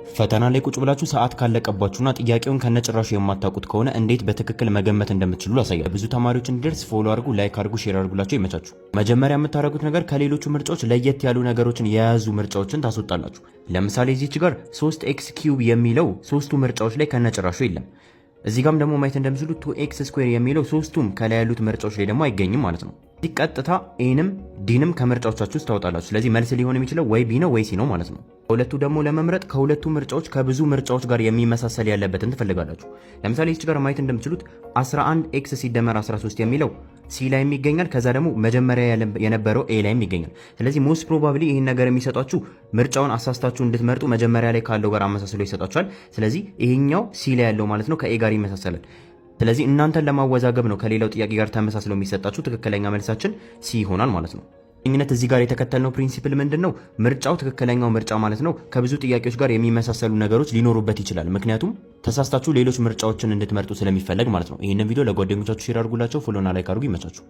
ፈተና ላይ ቁጭ ብላችሁ ሰዓት ካለቀባችሁና ጥያቄውን ከነጭራሹ የማታውቁት ከሆነ እንዴት በትክክል መገመት እንደምትችሉ ላሳያችሁ። ብዙ ተማሪዎች እንዲደርስ ፎሎ አድርጉ፣ ላይክ አድርጉ፣ ሼር አድርጉላችሁ። ይመቻችሁ። መጀመሪያ የምታደርጉት ነገር ከሌሎቹ ምርጫዎች ለየት ያሉ ነገሮችን የያዙ ምርጫዎችን ታስወጣላችሁ። ለምሳሌ እዚች ጋር 3x ኪዩብ የሚለው ሶስቱ ምርጫዎች ላይ ከነጭራሹ የለም። እዚህ ጋም ደግሞ ማየት እንደምትችሉት 2x ስኩዌር የሚለው ሶስቱም ከላይ ያሉት ምርጫዎች ላይ ደግሞ አይገኝም ማለት ነው። እዚህ ቀጥታ ኤንም ዲንም ከምርጫዎቻችሁ ውስጥ ታወጣላችሁ። ስለዚህ መልስ ሊሆን የሚችለው ወይ ቢ ነው ወይ ሲ ነው ማለት ነው። ከሁለቱ ደግሞ ለመምረጥ ከሁለቱ ምርጫዎች ከብዙ ምርጫዎች ጋር የሚመሳሰል ያለበትን ትፈልጋላችሁ። ለምሳሌ እዚህ ጋር ማየት እንደምትችሉት 11x ሲደመር 13 የሚለው ሲ ላይ ይገኛል። ከዛ ደግሞ መጀመሪያ የነበረው ኤ ላይ ይገኛል። ስለዚህ ሞስት ፕሮባብሊ ይህን ነገር የሚሰጣችሁ ምርጫውን አሳስታችሁ እንድትመርጡ መጀመሪያ ላይ ካለው ጋር አመሳስሎ ይሰጣችኋል። ስለዚህ ይሄኛው ሲ ላይ ያለው ማለት ነው ከኤ ጋር ይመሳሰላል። ስለዚህ እናንተን ለማወዛገብ ነው ከሌላው ጥያቄ ጋር ተመሳስሎ የሚሰጣችሁ። ትክክለኛ መልሳችን ሲ ይሆናል ማለት ነው። ግንኙነት እዚህ ጋር የተከተልነው ፕሪንሲፕል ምንድነው? ምርጫው ትክክለኛው ምርጫ ማለት ነው ከብዙ ጥያቄዎች ጋር የሚመሳሰሉ ነገሮች ሊኖሩበት ይችላል። ምክንያቱም ተሳስታችሁ ሌሎች ምርጫዎችን እንድትመርጡ ስለሚፈለግ ማለት ነው። ይህንን ቪዲዮ ለጓደኞቻችሁ ሼር አድርጉላቸው። ፎሎና ላይክ አድርጉ። ይመቻችሁ።